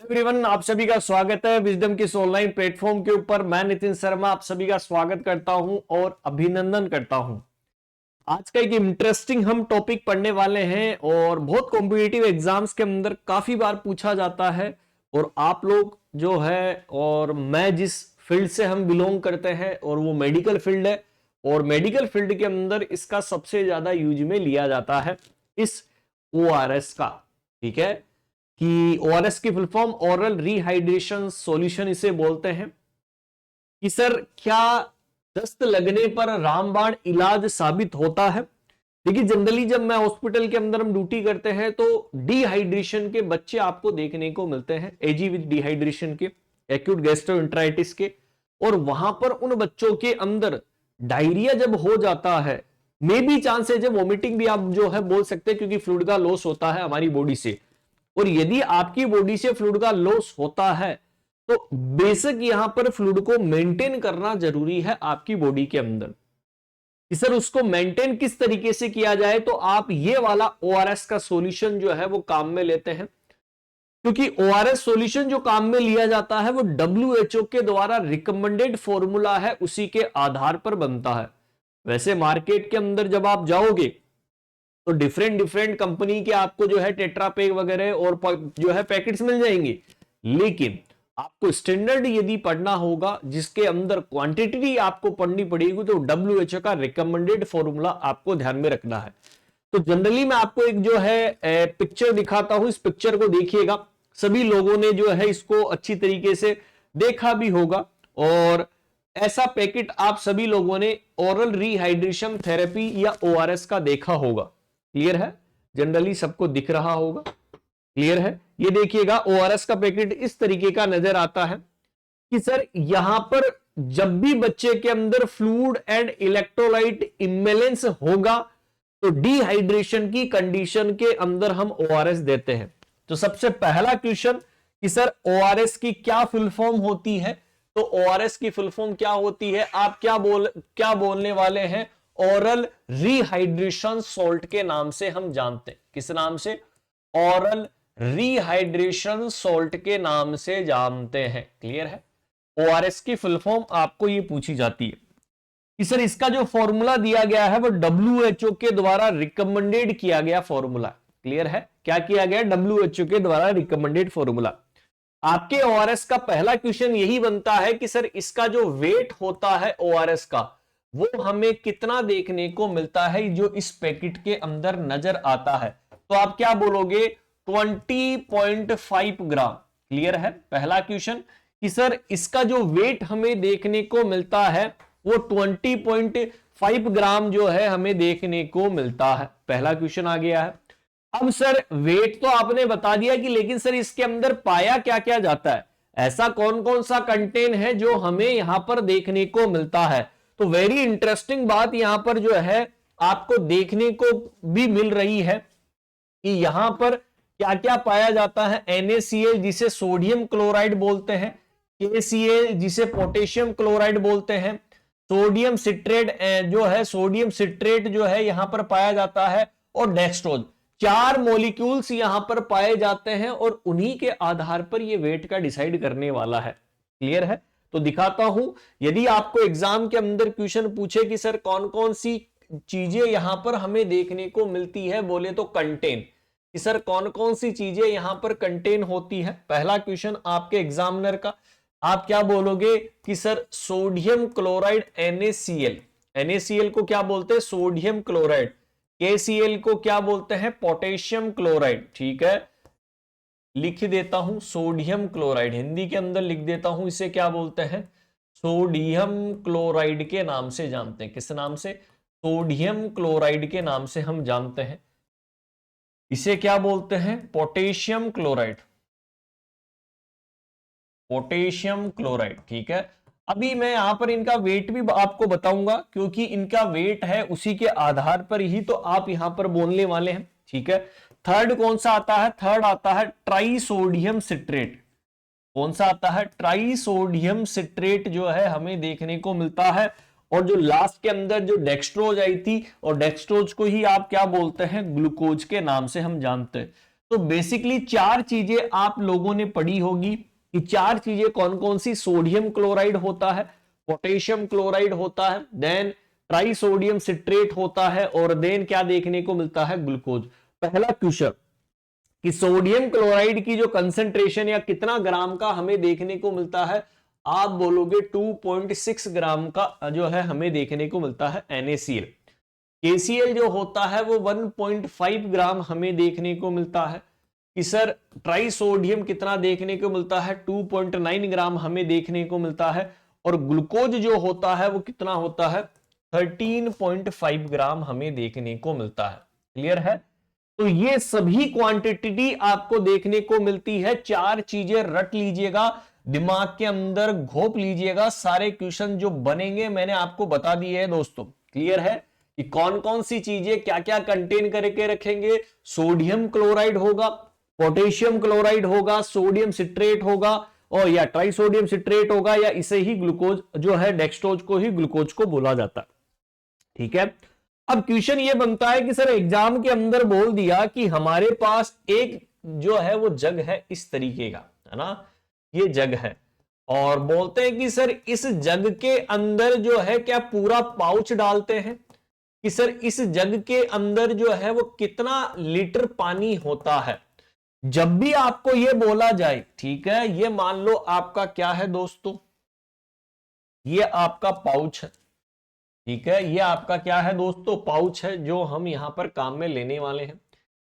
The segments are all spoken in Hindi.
एवरीवन, आप सभी का स्वागत है विजडम के इस ऑनलाइन प्लेटफॉर्म के ऊपर। मैं नितिन शर्मा आप सभी का स्वागत करता हूं और अभिनंदन करता हूं। आज का एक इंटरेस्टिंग हम टॉपिक पढ़ने वाले हैं और बहुत कॉम्पिटिटिव एग्जाम्स के अंदर काफी बार पूछा जाता है। और आप लोग जो है और मैं जिस फील्ड से हम बिलोंग करते हैं और वो मेडिकल फील्ड है, और मेडिकल फील्ड के अंदर इसका सबसे ज्यादा यूज में लिया जाता है इस ORS का। ठीक है कि ORS की full form oral rehydration solution इसे बोलते हैं। कि सर क्या दस्त लगने पर रामबाण इलाज साबित होता है? देखिए, जनरली जब मैं हॉस्पिटल के अंदर हम ड्यूटी करते हैं तो डिहाइड्रेशन के बच्चे आपको देखने को मिलते हैं, एजी विद डिहाइड्रेशन के, एक्यूट गैस्ट्रोएंटेराइटिस के। और वहां पर उन बच्चों के अंदर डायरिया जब हो जाता है, मे बी चांस है जब वॉमिटिंग भी आप जो है बोल सकते हैं, क्योंकि फ्लूइड का लॉस होता है हमारी बॉडी से। और यदि आपकी बॉडी से फ्लूइड का लॉस होता है तो बेसिक यहां पर फ्लूइड को मेंटेन करना जरूरी है आपकी बॉडी के अंदर। सर उसको मेंटेन किस तरीके से किया जाए, तो आप ये वाला ORS का सॉल्यूशन जो है वो काम में लेते हैं। क्योंकि ORS सॉल्यूशन जो काम में लिया जाता है वो WHO के द्वारा रिकमेंडेड फॉर्मूला है, उसी के आधार पर बनता है। वैसे मार्केट के अंदर जब आप जाओगे तो डिफरेंट कंपनी के आपको जो है टेट्रापैक वगैरह और जो है पैकेट्स मिल जाएंगे, लेकिन आपको स्टैंडर्ड यदि पढ़ना होगा जिसके अंदर क्वांटिटी आपको पढ़नी पड़ेगी तो WHO का रिकमेंडेड फॉर्मूला आपको ध्यान में रखना है। तो जनरली मैं आपको एक जो है पिक्चर दिखाता हूं, इस पिक्चर को देखिएगा। सभी लोगों ने जो है इसको अच्छी तरीके से देखा भी होगा, और ऐसा पैकेट आप सभी लोगों ने ओरल रिहाइड्रेशन थेरेपी या ORS का देखा होगा। क्लियर है? जनरली सबको दिख रहा होगा। क्लियर है? ये देखिएगा, ORS का पैकेट इस तरीके का नजर आता है कि सर यहां पर जब भी बच्चे के अंदर फ्लूइड एंड इलेक्ट्रोलाइट इम्बैलेंस होगा तो डिहाइड्रेशन की कंडीशन के अंदर हम ORS देते हैं। तो सबसे पहला क्वेश्चन कि सर ORS की क्या फुल फॉर्म होती है, तो ORS की फुल फॉर्म क्या होती है, आप क्या बोलने वाले हैं? ओरल रिहाइड्रेशन सॉल्ट के नाम से हम जानते हैं। किस नाम से? ओरल रिहाइड्रेशन सॉल्ट के नाम से जानते हैं। क्लियर है? ORS की फुल फॉर्म आपको ये पूछी जाती है कि सर इसका जो फॉर्मूला दिया गया है वो WHO के द्वारा रिकमेंडेड किया गया फॉर्मूला। क्लियर है? क्या किया गया? WHO के द्वारा रिकमेंडेड फॉर्मूला। आपके ORS का पहला क्वेश्चन यही बनता है कि सर इसका जो वेट होता है ORS का वो हमें कितना देखने को मिलता है जो इस पैकेट के अंदर नजर आता है। तो आप क्या बोलोगे? 20.5 ग्राम। क्लियर है? पहला क्वेश्चन कि सर इसका जो वेट हमें देखने को मिलता है वो 20.5 ग्राम जो है हमें देखने को मिलता है। पहला क्वेश्चन आ गया है। अब सर वेट तो आपने बता दिया कि लेकिन सर इसके अंदर पाया क्या क्या जाता है, ऐसा कौन कौन सा कंटेंट है जो हमें यहां पर देखने को मिलता है। तो वेरी इंटरेस्टिंग बात यहां पर जो है आपको देखने को भी मिल रही है कि यहां पर क्या क्या पाया जाता है। NaCl जिसे सोडियम क्लोराइड बोलते हैं, KCl जिसे पोटेशियम क्लोराइड बोलते हैं, सोडियम सिट्रेट जो है सोडियम सिट्रेट जो है यहां पर पाया जाता है, और डेक्सट्रोज। 4 मॉलिक्यूल्स यहां पर पाए जाते हैं और उन्हीं के आधार पर यह वेट का डिसाइड करने वाला है। क्लियर है? तो दिखाता हूं, यदि आपको एग्जाम के अंदर क्वेश्चन पूछे कि सर कौन कौन सी चीजें यहां पर हमें देखने को मिलती है, बोले तो कंटेन, कि सर कौन कौन सी चीजें यहां पर कंटेन होती है। पहला क्वेश्चन आपके एग्जामिनर का, आप क्या बोलोगे कि sir sodium chloride NaCl। NaCl को क्या बोलते हैं? Sodium chloride. KCl को क्या बोलते हैं? Potassium chloride. ठीक है, लिख देता हूं सोडियम क्लोराइड, हिंदी के अंदर लिख देता हूं, इसे क्या बोलते हैं? सोडियम क्लोराइड के नाम से जानते हैं। किस नाम से? सोडियम क्लोराइड के नाम से हम जानते हैं। इसे क्या बोलते हैं? Potassium chloride. Potassium chloride. ठीक है, अभी मैं यहां पर इनका वेट भी आपको बताऊंगा, क्योंकि इनका वेट है उसी के आधार पर ही तो आप यहां पर बोलने वाले हैं। ठीक है, थर्ड कौन सा आता है? थर्ड आता है ट्राइसोडियम सिट्रेट। कौन सा आता है? ट्राइसोडियम सिट्रेट जो है हमें देखने को मिलता है। और जो लास्ट के अंदर जो डेक्सट्रोज आई थी, और डेक्सट्रोज को ही आप क्या बोलते हैं? ग्लूकोज के नाम से हम जानते हैं। तो बेसिकली चार चीजें आप लोगों ने पढ़ी होगी कि चार चीजें कौन कौन सी। सोडियम क्लोराइड होता है, पोटेशियम क्लोराइड होता है, देन ट्राइसोडियम सिट्रेट होता है, और देन क्या देखने को मिलता है, ग्लूकोज। पहला क्वेश्चन कि सोडियम क्लोराइड की जो कंसंट्रेशन या कितना ग्राम का हमें देखने को मिलता है, आप बोलोगे 2.6 ग्राम का जो है हमें देखने को मिलता है NaCl। KCl जो होता है वो 1.5 ग्राम हमें देखने को मिलता है कि सर ट्राइसोडियम कितना देखने को मिलता है, 2.9 ग्राम हमें देखने को मिलता है, और ग्लूकोज जो होता है वो कितना होता है, 13.5 ग्राम हमें देखने को मिलता है। क्लियर है? तो ये सभी क्वांटिटी आपको देखने को मिलती है। चार चीजें रट लीजिएगा, दिमाग के अंदर घोप लीजिएगा, सारे क्वेश्चन जो बनेंगे मैंने आपको बता दिए है दोस्तों। क्लियर है कि कौन कौन सी चीजें क्या क्या कंटेन करके रखेंगे। सोडियम क्लोराइड होगा, पोटेशियम क्लोराइड होगा, सोडियम सिट्रेट होगा, और या ट्राइसोडियम सिट्रेट होगा, या इसे ही ग्लूकोज जो है डेक्सट्रोज को ही ग्लूकोज को बोला जाता है। ठीक है, अब क्वेश्चन ये बनता है कि सर एग्जाम के अंदर बोल दिया कि हमारे पास एक जो है वो जग है इस तरीके का, है ना, ये जग है, और बोलते हैं कि सर इस जग के अंदर जो है क्या पूरा पाउच डालते हैं, कि सर इस जग के अंदर जो है वो कितना लीटर पानी होता है। जब भी आपको ये बोला जाए, ठीक है, ये मान लो आपका क्या है दोस्तों, ये आपका पाउच है। ठीक है, ये आपका क्या है दोस्तों, पाउच है जो हम यहां पर काम में लेने वाले हैं।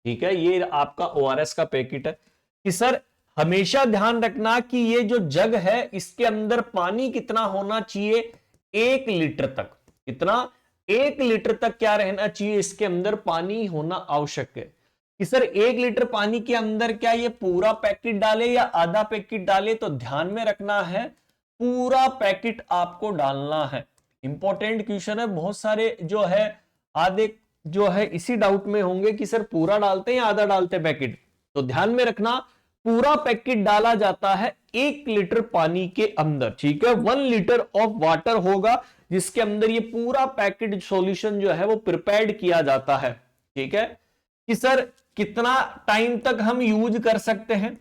ठीक है, ये आपका ORS का पैकेट है। कि सर हमेशा ध्यान रखना कि ये जो जग है इसके अंदर पानी कितना होना चाहिए, 1 लीटर तक। कितना, 1 लीटर तक क्या रहना चाहिए, इसके अंदर पानी होना आवश्यक है। कि सर 1 लीटर पानी के अंदर क्या ये पूरा पैकेट डाले या आधा पैकेट डाले, तो ध्यान में रखना है पूरा पैकेट आपको डालना है। इंपॉर्टेंट क्वेश्चन है, बहुत सारे जो है आधे जो है इसी डाउट में होंगे कि सर पूरा डालते हैं या आधा डालते हैं पैकेट। तो ध्यान में रखना पूरा पैकेट डाला जाता है 1 लीटर पानी के अंदर। ठीक है, 1 लीटर ऑफ वाटर होगा जिसके अंदर ये पूरा पैकेट सॉल्यूशन जो है वो प्रिपेयर्ड किया जाता है। ठीक है, कि सर कितना टाइम तक हम यूज कर सकते हैं।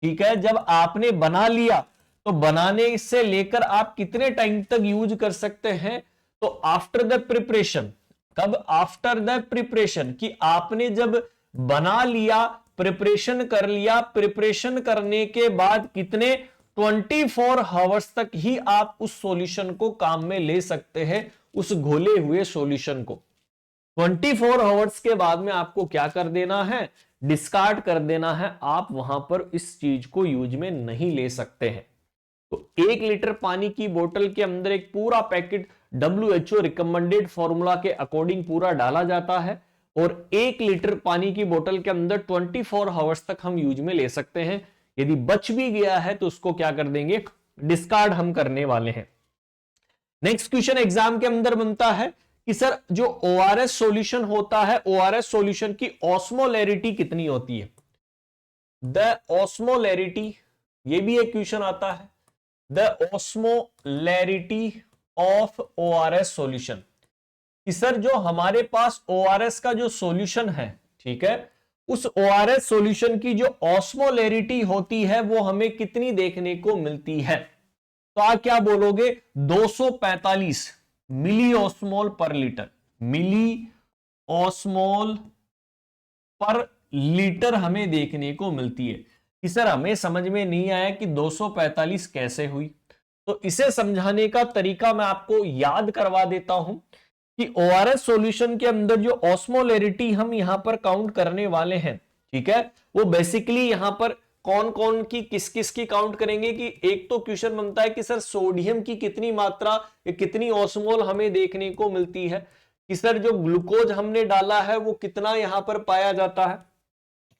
ठीक है, जब आपने बना लिया तो बनाने से लेकर आप कितने टाइम तक यूज कर सकते हैं, तो आफ्टर द प्रिपरेशन। कब, आफ्टर द प्रिपरेशन, कि आपने जब बना लिया, प्रिपरेशन कर लिया, प्रिपरेशन करने के बाद कितने 24 आवर्स तक ही आप उस सॉल्यूशन को काम में ले सकते हैं, उस घोले हुए सॉल्यूशन को। 24 आवर्स के बाद में आपको क्या कर देना है, डिस्कार्ड कर देना है। आप वहां पर इस चीज को यूज में नहीं ले सकते हैं। तो 1 लीटर पानी की बोतल के अंदर एक पूरा पैकेट WHO रिकमेंडेड फॉर्मूला के अकॉर्डिंग पूरा डाला जाता है, और 1 लीटर पानी की बोतल के अंदर 24 आवर्स तक हम यूज में ले सकते हैं। यदि बच भी गया है तो उसको क्या कर देंगे, डिस्कार्ड हम करने वाले हैं। नेक्स्ट क्वेश्चन एग्जाम के अंदर बनता है कि सर जो ORS सॉल्यूशन होता है, ORS सॉल्यूशन की ऑस्मोलैरिटी कितनी होती है। द ऑस्मोलैरिटी, ये भी एक क्वेश्चन आता है, the osmolarity of ORS solution. कि सर जो हमारे पास ORS का जो सॉल्यूशन है, ठीक है, उस ORS सॉल्यूशन की जो ऑस्मोलैरिटी होती है वो हमें कितनी देखने को मिलती है। तो आप क्या बोलोगे, 245 मिली ऑस्मोल पर लीटर, मिली ऑस्मोल पर लीटर हमें देखने को मिलती है। कि सर हमें समझ में नहीं आया कि 245 कैसे हुई, तो इसे समझाने का तरीका मैं आपको याद करवा देता हूं कि ORS सॉल्यूशन के अंदर जो ऑस्मोलैरिटी हम यहां पर काउंट करने वाले हैं, ठीक है, वो बेसिकली यहां पर कौन कौन की किस किस की काउंट करेंगे। कि एक तो क्वेश्चन बनता है कि सर सोडियम की कितनी मात्रा, कितनी ऑस्मोल हमें देखने को मिलती है। कि सर जो ग्लूकोज हमने डाला है वो कितना यहां पर पाया जाता है,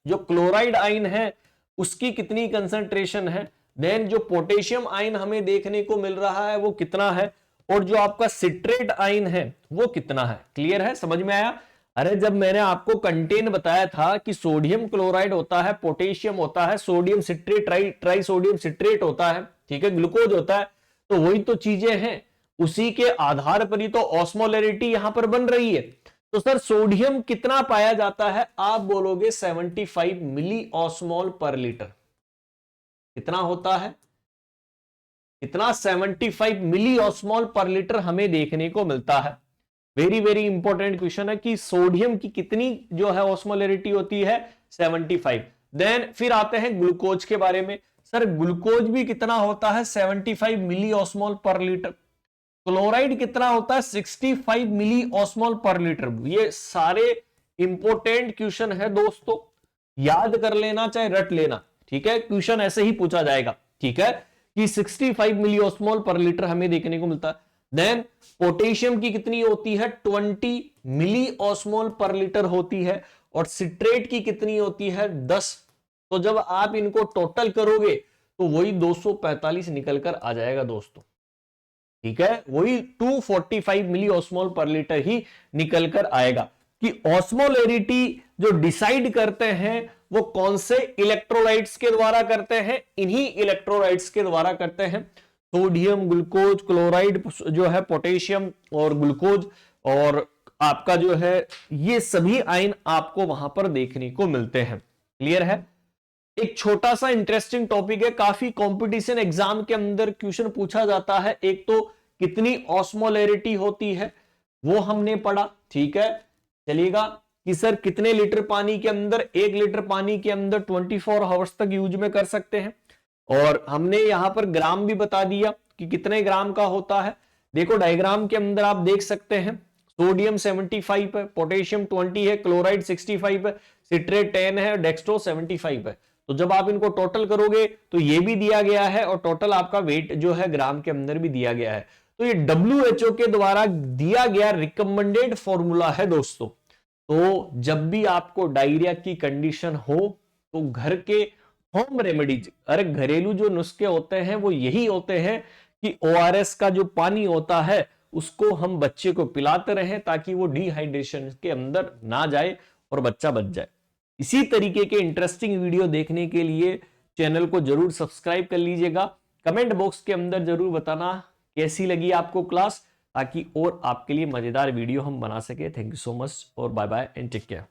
जो क्लोराइड आयन है उसकी कितनी कंसंट्रेशन है, देन जो पोटेशियम आयन हमें देखने को मिल रहा है वो कितना है, और जो आपका सिट्रेट आयन है वो कितना है। क्लियर है, समझ में आया। अरे जब मैंने आपको कंटेन बताया था कि सोडियम क्लोराइड होता है, पोटेशियम होता है, सोडियम सिट्रेट, ट्राइसोडियम सिट्रेट होता है, ठीक है, ग्लूकोज होता है, तो वही तो चीजें हैं, उसी के आधार पर ही तो ऑस्मोलैरिटी यहां पर बन रही है। तो सर सोडियम कितना पाया जाता है? आप बोलोगे 75 मिली ऑस्मोल पर लीटर। कितना होता है? कितना? 75 मिली ऑस्मोल पर लीटर हमें देखने को मिलता है। वेरी वेरी इंपॉर्टेंट क्वेश्चन है कि सोडियम की कितनी जो है ऑस्मोलरिटी होती है? 75। देन फिर आते हैं ग्लूकोज के बारे में। सर ग्लूकोज भी कितना होता है? 75 मिली ऑस्मोल पर लीटर। क्लोराइड कितना होता है? 65 मिली ऑस्मोल पर लीटर। ये सारे इंपॉर्टेंट क्वेश्चन है दोस्तों, याद कर लेना चाहे रट लेना, ठीक है? क्वेश्चन ऐसे ही पूछा जाएगा, ठीक है, कि 65 मिली ऑस्मोल पर लीटर हमें देखने को मिलता है। देन पोटेशियम की कितनी होती है? 20 मिली ऑस्मोल पर लीटर होती है। और सिट्रेट की कितनी होती है? 10। तो जब आप इनको टोटल करोगे तो वही 245 निकलकर आ जाएगा दोस्तों, ठीक है? वही 245 मिली ऑस्मोल पर लीटर ही निकलकर आएगा। कि ऑस्मोलरिटी जो डिसाइड करते हैं वो कौन से इलेक्ट्रोलाइट्स के द्वारा करते हैं? इन्हीं इलेक्ट्रोलाइट्स के द्वारा करते हैं। सोडियम, ग्लूकोज, क्लोराइड जो है, पोटेशियम और ग्लूकोज, और आपका जो है ये सभी आयन आपको वहां पर देखने को मिलते हैं। क्लियर है? एक छोटा सा इंटरेस्टिंग टॉपिक है, काफी कंपटीशन एग्जाम के अंदर क्वेश्चन पूछा जाता है। एक तो कितनी ऑस्मोलरिटी होती है वो हमने पढ़ा, ठीक है, चलिएगा, कि सर कितने लीटर पानी के अंदर, 1 लीटर पानी के अंदर 24 आवर्स तक यूज में कर सकते हैं। और हमने यहां पर ग्राम भी बता दिया कि कितने ग्राम का होता है। देखो डायग्राम के अंदर आप देख सकते हैं, सोडियम 75 है, पोटेशियम 20 है, क्लोराइड 65 है, सिट्रेट 10 है, डेक्स्ट्रो 75 है। तो जब आप इनको टोटल करोगे तो ये भी दिया गया है और टोटल आपका वेट जो है ग्राम के अंदर भी दिया गया है। तो ये WHO के द्वारा दिया गया रिकमेंडेड फॉर्मूला है दोस्तों। तो जब भी आपको डायरिया की कंडीशन हो तो घर के होम रेमेडीज, अरे घरेलू जो नुस्खे होते हैं वो यही होते हैं कि ORS का जो पानी होता है उसको हम बच्चे को पिलाते रहें ताकि वो डिहाइड्रेशन के अंदर ना जाए और बच्चा बच जाए। इसी तरीके के इंटरेस्टिंग वीडियो देखने के लिए चैनल को जरूर सब्सक्राइब कर लीजिएगा। कमेंट बॉक्स के अंदर जरूर बताना कैसी लगी आपको क्लास, ताकि और आपके लिए मजेदार वीडियो हम बना सके। थैंक यू सो मच और bye bye and take care.